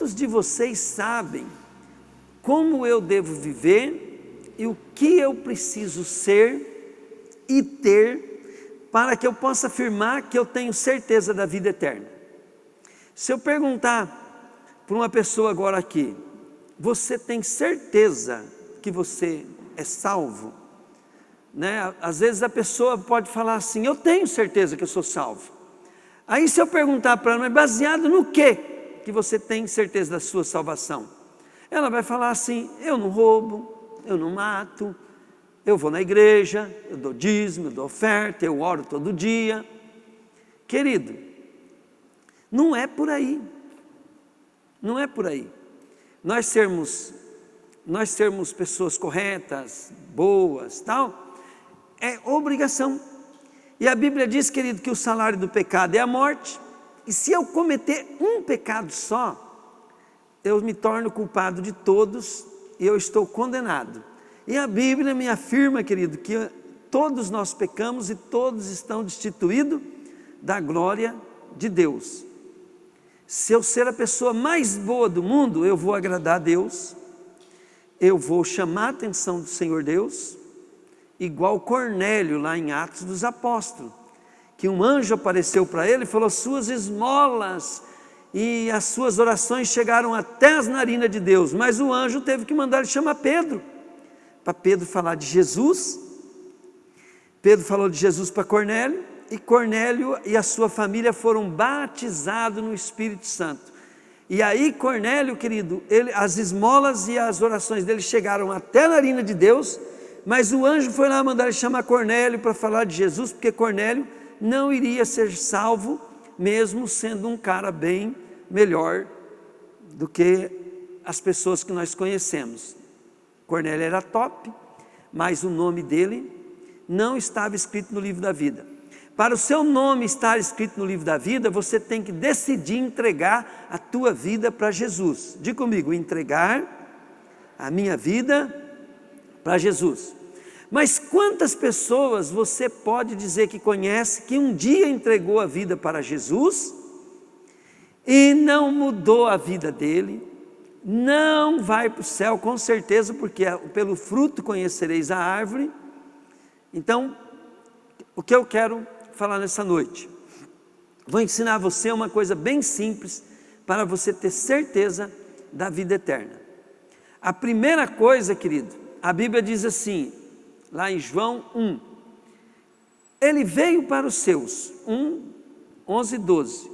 quantos de vocês sabem como eu devo viver e o que eu preciso ser e ter para que eu possa afirmar que eu tenho certeza da vida eterna? Se eu perguntar para uma pessoa agora aqui, você tem certeza que você é salvo? Né? Às vezes a pessoa pode falar assim, eu tenho certeza que eu sou salvo. Aí se eu perguntar para ela, mas baseado no quê que você tem certeza da sua salvação? Ela vai falar assim, eu não roubo, eu não mato, eu vou na igreja, eu dou dízimo, eu dou oferta, eu oro todo dia. Querido, não é por aí, não é por aí. Nós sermos pessoas corretas, boas, tal, é obrigação. E a Bíblia diz, querido, que o salário do pecado é a morte, e se eu cometer um pecado só, eu me torno culpado de todos, e eu estou condenado. E a Bíblia me afirma, querido, que todos nós pecamos e todos estão destituídos da glória de Deus. Se eu ser a pessoa mais boa do mundo, eu vou agradar a Deus, eu vou chamar a atenção do Senhor Deus, igual Cornélio lá em Atos dos Apóstolos, que um anjo apareceu para ele e falou, suas esmolas e as suas orações chegaram até as narinas de Deus, mas o anjo teve que mandar ele chamar Pedro, para Pedro falar de Jesus. Pedro falou de Jesus para Cornélio, e Cornélio e a sua família foram batizados no Espírito Santo. E aí Cornélio, querido, as esmolas e as orações dele chegaram até a narina de Deus, mas o anjo foi lá mandar ele chamar Cornélio para falar de Jesus, porque Cornélio não iria ser salvo, mesmo sendo um cara bem melhor do que as pessoas que nós conhecemos. Cornélio era top, mas o nome dele não estava escrito no livro da vida. Para o seu nome estar escrito no livro da vida, você tem que decidir entregar a tua vida para Jesus. Diga comigo, entregar a minha vida para Jesus. Mas quantas pessoas você pode dizer que conhece, que um dia entregou a vida para Jesus e não mudou a vida dele, não vai para o céu com certeza, porque pelo fruto conhecereis a árvore. Então, o que eu quero falar nessa noite? Vou ensinar você uma coisa bem simples para você ter certeza da vida eterna. A primeira coisa, querido, a Bíblia diz assim, lá em João 1, ele veio para os seus, 11, 12,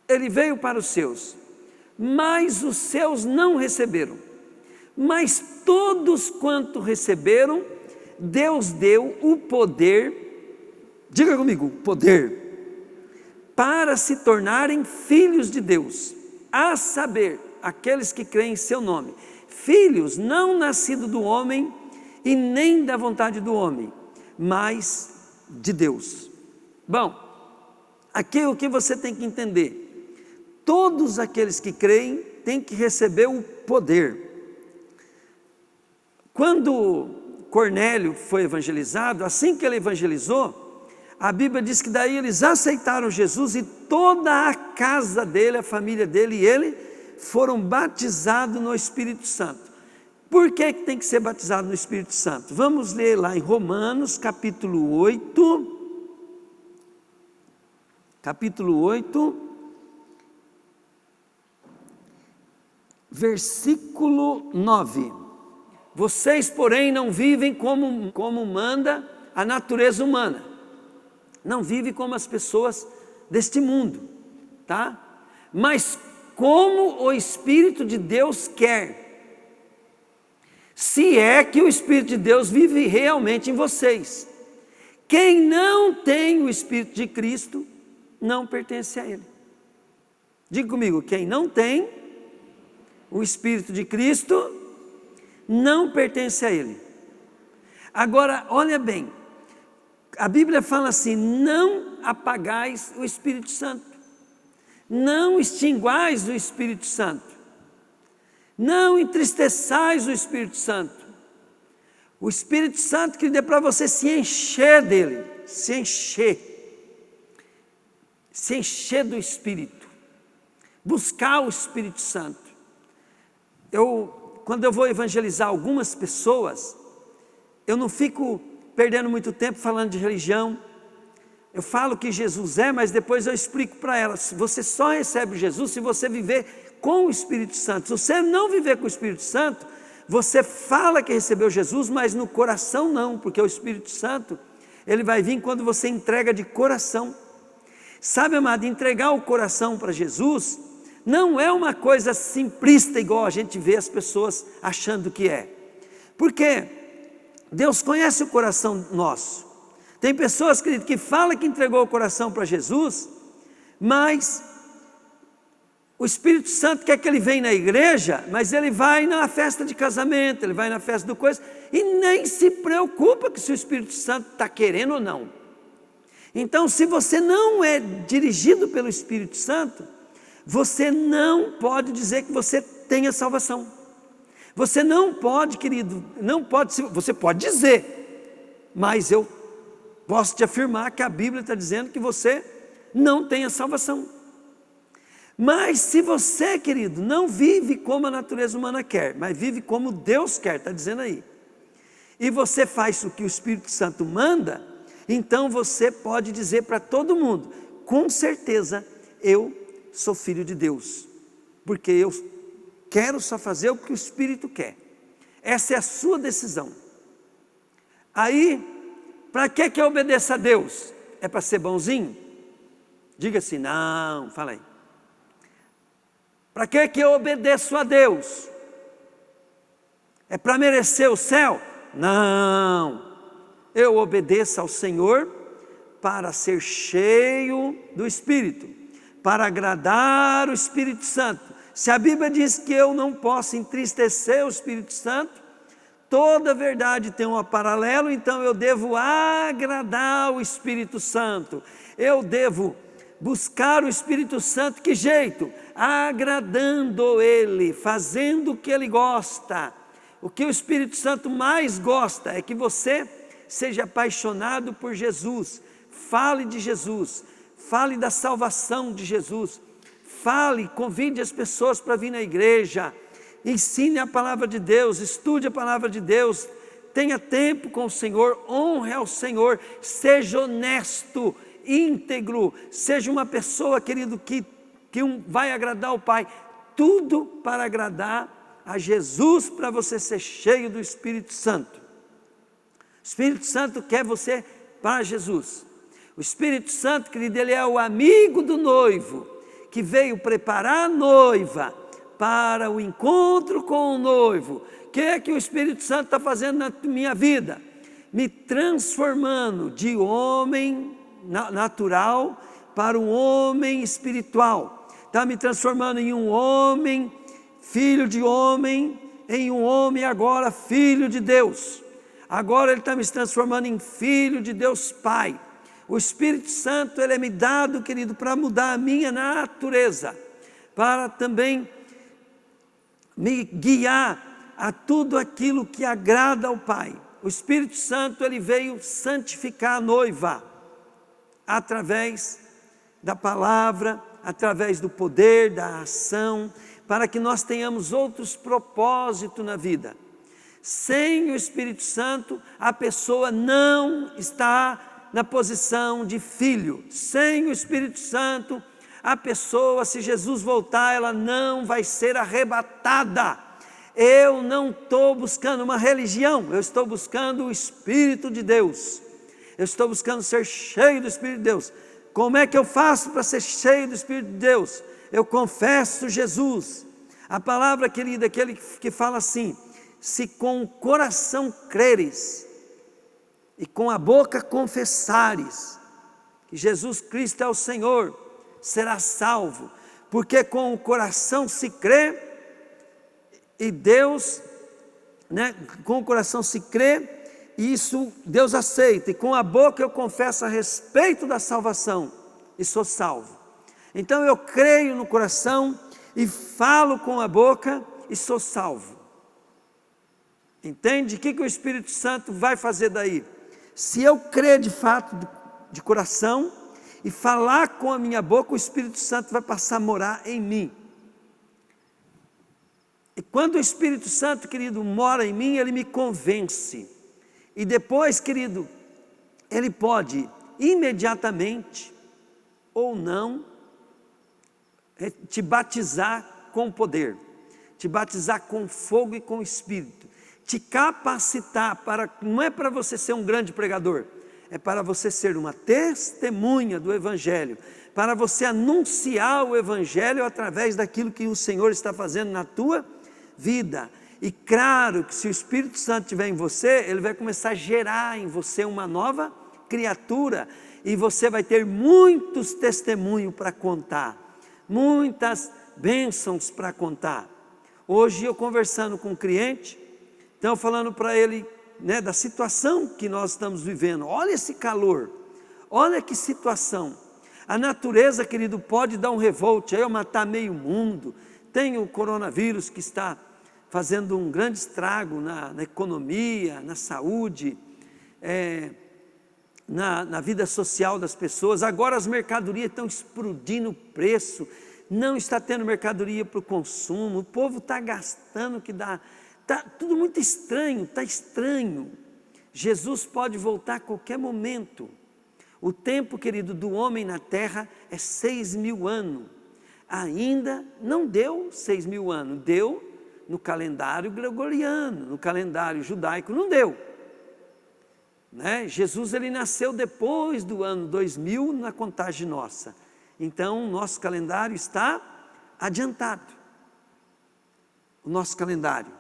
ele veio para os seus, mas os seus não receberam, mas todos quanto receberam, Deus deu o poder, diga comigo, poder, para se tornarem filhos de Deus, a saber, aqueles que creem em seu nome, filhos não nascidos do homem, e nem da vontade do homem, mas de Deus. Bom, aqui o que você tem que entender, todos aqueles que creem têm que receber o poder. Quando Cornélio foi evangelizado, assim que ele evangelizou, a Bíblia diz que daí eles aceitaram Jesus e toda a casa dele, a família dele e ele foram batizados no Espírito Santo. Por que tem que ser batizado no Espírito Santo? Vamos ler lá em Romanos, capítulo 8, versículo 9. Vocês, porém, não vivem como manda a natureza humana, não vivem como as pessoas deste mundo, tá? Mas como o Espírito de Deus quer, se é que o Espírito de Deus vive realmente em vocês. Quem não tem o Espírito de Cristo, não pertence a Ele. Diga comigo, quem não tem o Espírito de Cristo, não pertence a Ele. Agora, olha bem, a Bíblia fala assim, não apagais o Espírito Santo, não extinguais o Espírito Santo, não entristeçais o Espírito Santo. O Espírito Santo que dê para você se encher dele, se encher do Espírito, buscar o Espírito Santo. Quando eu vou evangelizar algumas pessoas, eu não fico perdendo muito tempo falando de religião. Eu falo que Jesus é, mas depois eu explico para elas: você só recebe Jesus se você viver com o Espírito Santo. Se você não viver com o Espírito Santo, você fala que recebeu Jesus, mas no coração não, porque o Espírito Santo, ele vai vir quando você entrega de coração. Sabe, amado, entregar o coração para Jesus não é uma coisa simplista igual a gente vê as pessoas achando que é. Porque Deus conhece o coração nosso. Tem pessoas, querido, que falam que entregou o coração para Jesus, mas o Espírito Santo quer que ele venha na igreja, mas ele vai na festa de casamento, ele vai na festa do coisa, e nem se preocupa que se o Espírito Santo está querendo ou não. Então, se você não é dirigido pelo Espírito Santo, você não pode dizer que você tem a salvação. Você não pode, querido, você pode dizer, mas eu posso te afirmar que a Bíblia está dizendo que você não tem a salvação. Mas se você, querido, não vive como a natureza humana quer, mas vive como Deus quer, está dizendo aí, e você faz o que o Espírito Santo manda, então você pode dizer para todo mundo: com certeza eu sou filho de Deus, porque eu quero só fazer o que o Espírito quer. Essa é a sua decisão. Aí, para que eu obedeça a Deus? É para ser bonzinho? Diga assim: não, fala aí. Para que eu obedeço a Deus? É para merecer o céu? Não, eu obedeço ao Senhor para ser cheio do Espírito, para agradar o Espírito Santo. Se a Bíblia diz que eu não posso entristecer o Espírito Santo, toda verdade tem um paralelo, então eu devo agradar o Espírito Santo, eu devo buscar o Espírito Santo. Que jeito? Agradando Ele, fazendo o que Ele gosta. O que o Espírito Santo mais gosta é que você seja apaixonado por Jesus, fale de Jesus, fale da salvação de Jesus, fale, convide as pessoas para vir na igreja, ensine a palavra de Deus, estude a palavra de Deus, tenha tempo com o Senhor, honre ao Senhor, seja honesto, íntegro, seja uma pessoa, querido, que vai agradar o Pai, tudo para agradar a Jesus, para você ser cheio do Espírito Santo. O Espírito Santo quer você para Jesus. O Espírito Santo, querido, ele é o amigo do noivo, que veio preparar a noiva para o encontro com o noivo. O que é que o Espírito Santo está fazendo na minha vida? Me transformando de homem natural para um homem espiritual. Está me transformando em um homem, filho de homem, em um homem agora filho de Deus. Agora ele está me transformando em filho de Deus Pai. O Espírito Santo, ele é me dado, querido, para mudar a minha natureza, para também me guiar a tudo aquilo que agrada ao Pai. O Espírito Santo, ele veio santificar a noiva, através da palavra, através do poder, da ação, para que nós tenhamos outros propósitos na vida. Sem o Espírito Santo, a pessoa não está na posição de filho. Sem o Espírito Santo, a pessoa, se Jesus voltar, ela não vai ser arrebatada. Eu não estou buscando uma religião, eu estou buscando o Espírito de Deus. Eu estou buscando ser cheio do Espírito de Deus. Como é que eu faço para ser cheio do Espírito de Deus? Eu confesso Jesus. A palavra, querida, aquele que fala assim: se com o coração creres e com a boca confessares que Jesus Cristo é o Senhor, será salvo. Porque com o coração se crê e Deus, com o coração se crê, e isso Deus aceita, e com a boca eu confesso a respeito da salvação, e sou salvo. Então eu creio no coração, e falo com a boca, e sou salvo. Entende? O que o Espírito Santo vai fazer daí? Se eu crer de fato, de coração, e falar com a minha boca, o Espírito Santo vai passar a morar em mim. E quando o Espírito Santo, querido, mora em mim, ele me convence. E depois, querido, ele pode imediatamente ou não te batizar com poder, te batizar com fogo e com Espírito, te capacitar para, não é para você ser um grande pregador, é para você ser uma testemunha do Evangelho, para você anunciar o Evangelho através daquilo que o Senhor está fazendo na tua vida. E claro que se o Espírito Santo estiver em você, ele vai começar a gerar em você uma nova criatura, e você vai ter muitos testemunhos para contar, muitas bênçãos para contar. Hoje eu conversando com um cliente, então falando para ele, né, da situação que nós estamos vivendo. Olha esse calor, olha que situação. A natureza, querido, pode dar um revolt, aí matar meio mundo. Tem o coronavírus que está fazendo um grande estrago na economia, na saúde, na vida social das pessoas. Agora as mercadorias estão explodindo o preço, não está tendo mercadoria para o consumo, o povo está gastando o que dá, está tudo muito estranho, está estranho. Jesus pode voltar a qualquer momento. O tempo, querido, do homem na terra é 6.000 anos, ainda não deu 6.000 anos, deu no calendário gregoriano, no calendário judaico não deu. Né? Jesus ele nasceu depois do ano 2000 na contagem nossa, então o nosso calendário está adiantado. O nosso calendário,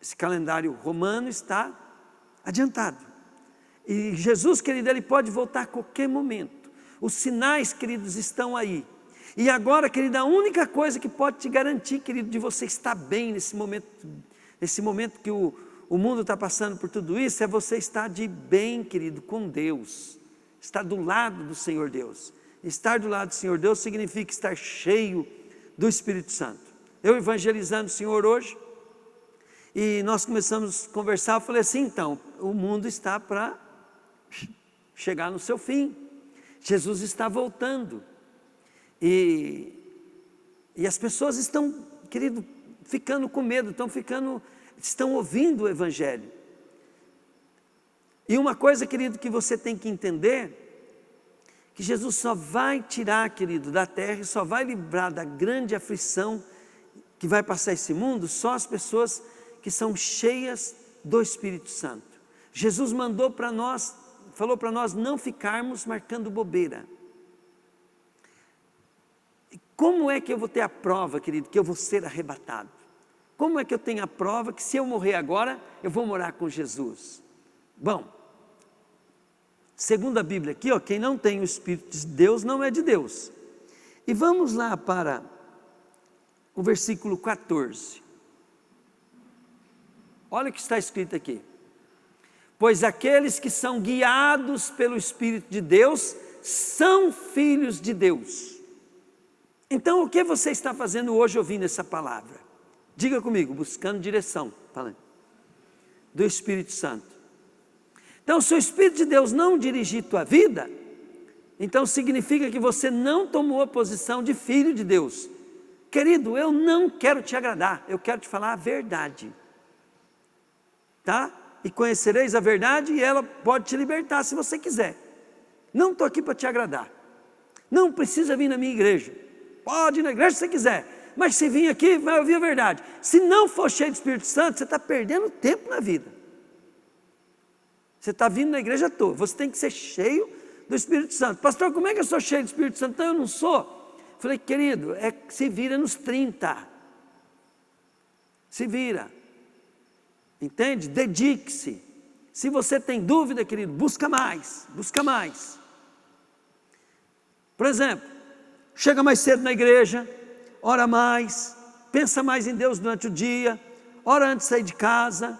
esse calendário romano está adiantado. E Jesus, querido, ele pode voltar a qualquer momento. Os sinais, queridos, estão aí. E agora, querido, a única coisa que pode te garantir, querido, de você estar bem nesse momento que o mundo está passando por tudo isso, é você estar de bem, querido, com Deus, estar do lado do Senhor Deus. Estar do lado do Senhor Deus significa estar cheio do Espírito Santo. Eu evangelizando o Senhor hoje, e nós começamos a conversar, eu falei assim, então, o mundo está para chegar no seu fim, Jesus está voltando, e as pessoas estão, querido, ficando com medo, estão ouvindo o Evangelho. E uma coisa, querido, que você tem que entender, que Jesus só vai tirar, querido, da terra, e só vai livrar da grande aflição que vai passar esse mundo, só as pessoas que são cheias do Espírito Santo. Jesus mandou para nós, falou para nós não ficarmos marcando bobeira. E como é que eu vou ter a prova, querido, que eu vou ser arrebatado? Como é que eu tenho a prova que se eu morrer agora, eu vou morar com Jesus? Bom, segundo a Bíblia aqui, ó, quem não tem o Espírito de Deus não é de Deus. E vamos lá para o versículo 14. Olha o que está escrito aqui. Pois aqueles que são guiados pelo Espírito de Deus são filhos de Deus. Então o que você está fazendo hoje ouvindo essa palavra? Diga comigo, buscando direção, falando, do Espírito Santo. Então se o Espírito de Deus não dirigir tua vida, então significa que você não tomou a posição de filho de Deus. Querido, eu não quero te agradar, eu quero te falar a verdade. Tá? E conhecereis a verdade e ela pode te libertar se você quiser. Não estou aqui para te agradar. Não precisa vir na minha igreja. Pode ir na igreja se você quiser. Mas se vir aqui, vai ouvir a verdade. Se não for cheio do Espírito Santo, você está perdendo tempo na vida. Você está vindo na igreja à toa. Você tem que ser cheio do Espírito Santo. Pastor, como é que eu sou cheio do Espírito Santo? Então eu não sou. Falei, querido, se vira nos 30. Se vira. Entende? Dedique-se. Se você tem dúvida, querido, busca mais, busca mais. Por exemplo, chega mais cedo na igreja, ora mais, pensa mais em Deus durante o dia, ora antes de sair de casa,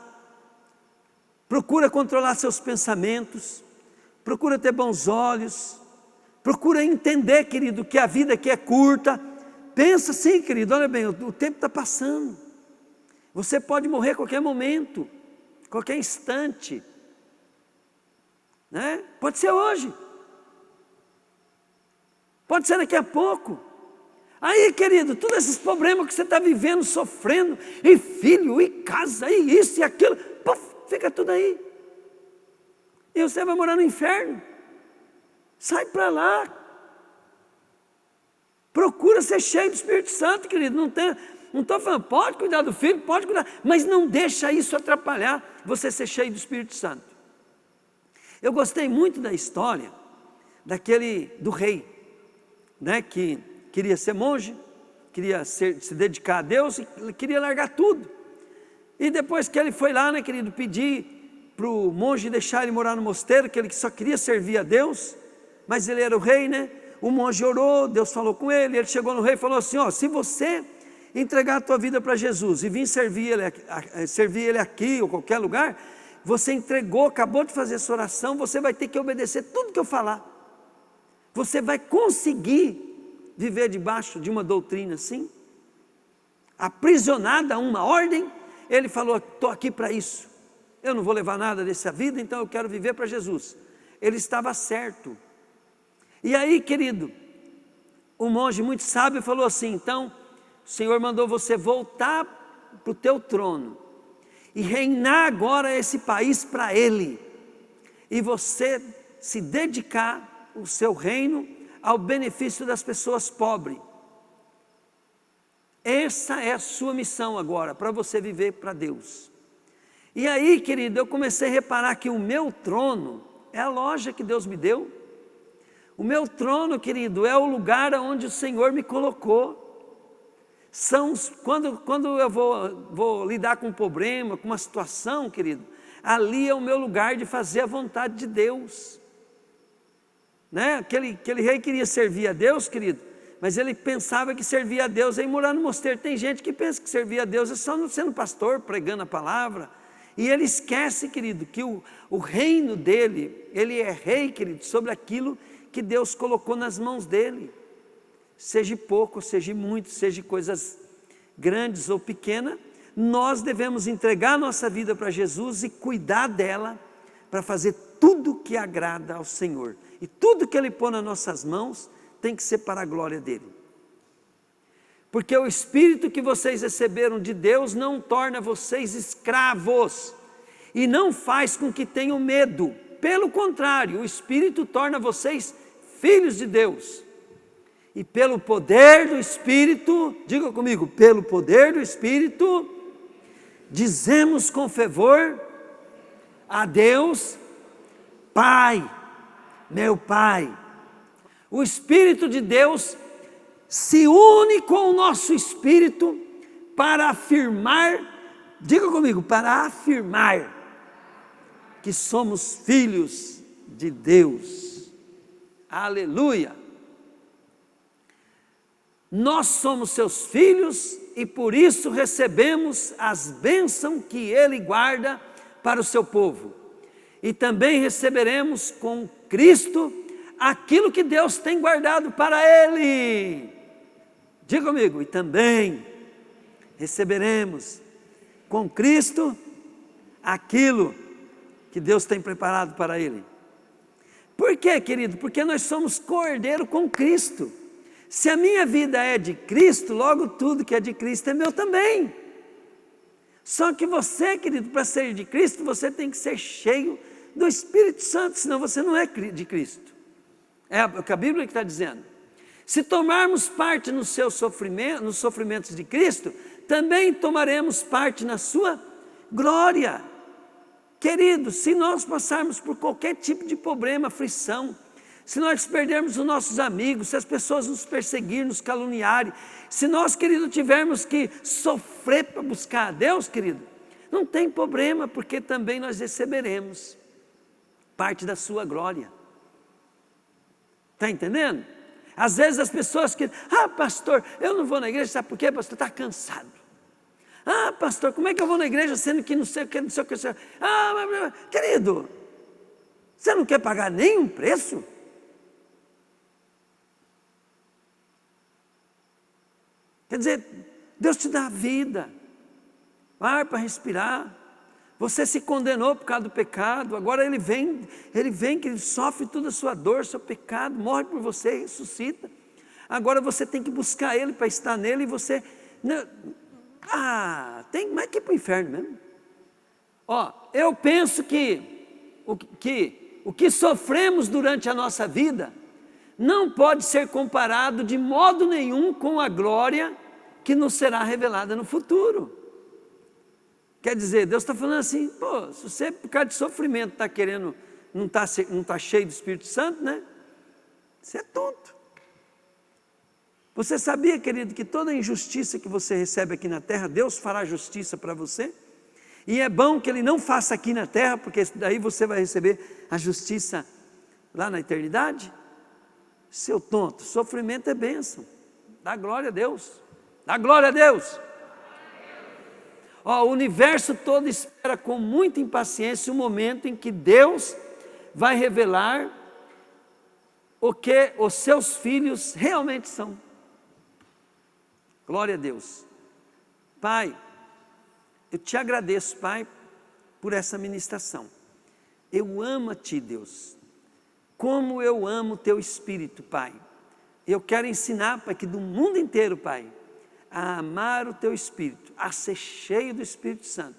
procura controlar seus pensamentos, procura ter bons olhos, procura entender, querido, que a vida aqui é curta. Pensa assim, querido, olha bem, o tempo está passando. Você pode morrer a qualquer momento, qualquer instante, né? Pode ser hoje. Pode ser daqui a pouco. Aí, querido, todos esses problemas que você está vivendo, sofrendo, e filho, e casa, e isso e aquilo, puf, fica tudo aí. E você vai morar no inferno. Sai para lá. Procura ser cheio do Espírito Santo, querido. Não estou falando, pode cuidar do filho, pode cuidar, mas não deixa isso atrapalhar você ser cheio do Espírito Santo. Eu gostei muito da história do rei, né, que queria ser monge, queria se dedicar a Deus e queria largar tudo. E depois que ele foi lá, né, querido, pedir para o monge deixar ele morar no mosteiro, que ele só queria servir a Deus, mas ele era o rei, né? O monge orou, Deus falou com ele, ele chegou no rei e falou assim, ó, se você entregar a tua vida para Jesus e vir servir ele aqui ou qualquer lugar, você entregou, acabou de fazer essa oração, você vai ter que obedecer tudo que eu falar. Você vai conseguir viver debaixo de uma doutrina assim? Aprisionada a uma ordem, ele falou, estou aqui para isso. Eu não vou levar nada dessa vida, então eu quero viver para Jesus. Ele estava certo. E aí, querido, o monge muito sábio falou assim, então, o Senhor mandou você voltar para o teu trono e reinar agora esse país para Ele. E você se dedicar o seu reino ao benefício das pessoas pobres. Essa é a sua missão agora, para você viver para Deus. E aí, querido, eu comecei a reparar que o meu trono é a loja que Deus me deu. O meu trono, querido, é o lugar onde o Senhor me colocou. Quando eu vou lidar com um problema, com uma situação, querido, ali é o meu lugar de fazer a vontade de Deus. Né? Aquele rei queria servir a Deus, querido, mas ele pensava que servia a Deus é ir morar no mosteiro. Tem gente que pensa que servir a Deus é só sendo pastor, pregando a palavra. E ele esquece, querido, que o reino dele, ele é rei, querido, sobre aquilo que Deus colocou nas mãos dele. Seja pouco, seja muito, seja coisas grandes ou pequenas, nós devemos entregar nossa vida para Jesus e cuidar dela, para fazer tudo que agrada ao Senhor. E tudo que Ele põe nas nossas mãos, tem que ser para a glória dEle. Porque o Espírito que vocês receberam de Deus, não torna vocês escravos, e não faz com que tenham medo. Pelo contrário, o Espírito torna vocês filhos de Deus. E pelo poder do Espírito, diga comigo, pelo poder do Espírito, dizemos com fervor a Deus, Pai, meu Pai. O Espírito de Deus se une com o nosso Espírito para afirmar, diga comigo, para afirmar que somos filhos de Deus. Aleluia! Nós somos seus filhos e por isso recebemos as bênçãos que Ele guarda para o seu povo. E também receberemos com Cristo aquilo que Deus tem guardado para Ele. Diga comigo, e também receberemos com Cristo aquilo que Deus tem preparado para Ele. Por quê, querido? Porque nós somos co-herdeiro com Cristo. Se a minha vida é de Cristo, logo tudo que é de Cristo é meu também. Só que você, querido, para ser de Cristo, você tem que ser cheio do Espírito Santo, senão você não é de Cristo. É o que a Bíblia está dizendo. Se tomarmos parte nos sofrimentos de Cristo, também tomaremos parte na sua glória. Querido, se nós passarmos por qualquer tipo de problema, aflição, se nós perdermos os nossos amigos, se as pessoas nos perseguirem, nos caluniarem, se nós, querido, tivermos que sofrer para buscar a Deus, querido, não tem problema, porque também nós receberemos parte da sua glória. Está entendendo? Às vezes as pessoas que, pastor, eu não vou na igreja, sabe por quê, pastor? Está cansado. Pastor, como é que eu vou na igreja sendo que não sei o que, não sei o que. Querido, você não quer pagar nenhum preço? Quer dizer, Deus te dá vida, ar para respirar, Você se condenou por causa do pecado, agora Ele vem que Ele sofre toda a sua dor, seu pecado, morre por você, ressuscita. Agora você tem que buscar Ele para estar nele e você... tem mais que ir para o inferno mesmo. Eu penso que o que sofremos durante a nossa vida não pode ser comparado de modo nenhum com a glória que nos será revelada no futuro. Quer dizer, Deus está falando assim, se você por causa de sofrimento está querendo, não está cheio do Espírito Santo, né? Você é tonto. Você sabia, querido, que toda injustiça que você recebe aqui na terra, Deus fará justiça para você? E é bom que Ele não faça aqui na terra, porque daí você vai receber a justiça lá na eternidade? Seu tonto, sofrimento é bênção. Dá glória a Deus. Dá glória a Deus. O universo todo espera com muita impaciência o momento em que Deus vai revelar o que os seus filhos realmente são. Glória a Deus. Pai, eu te agradeço, Pai, por essa ministração. Eu amo a Ti, Deus. Como eu amo o Teu Espírito, Pai. Eu quero ensinar, Pai, que do mundo inteiro, Pai, a amar o Teu Espírito, a ser cheio do Espírito Santo,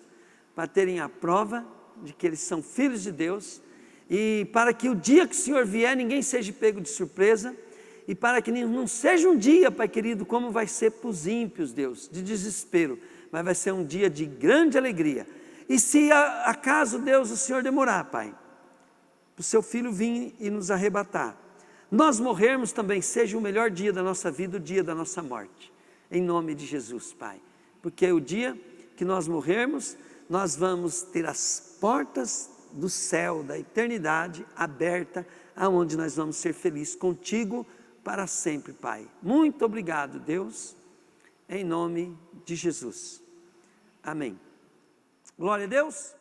para terem a prova de que eles são filhos de Deus, e para que o dia que o Senhor vier, ninguém seja pego de surpresa, e para que não seja um dia, Pai querido, como vai ser para os ímpios, Deus, de desespero, mas vai ser um dia de grande alegria. E se acaso, Deus, o Senhor demorar, Pai, para o Seu Filho vir e nos arrebatar, nós morrermos também, seja o melhor dia da nossa vida, o dia da nossa morte, em nome de Jesus, Pai, porque é o dia que nós morrermos, nós vamos ter as portas do céu, da eternidade aberta, aonde nós vamos ser felizes contigo para sempre, Pai. Muito obrigado, Deus, em nome de Jesus. Amém. Glória a Deus.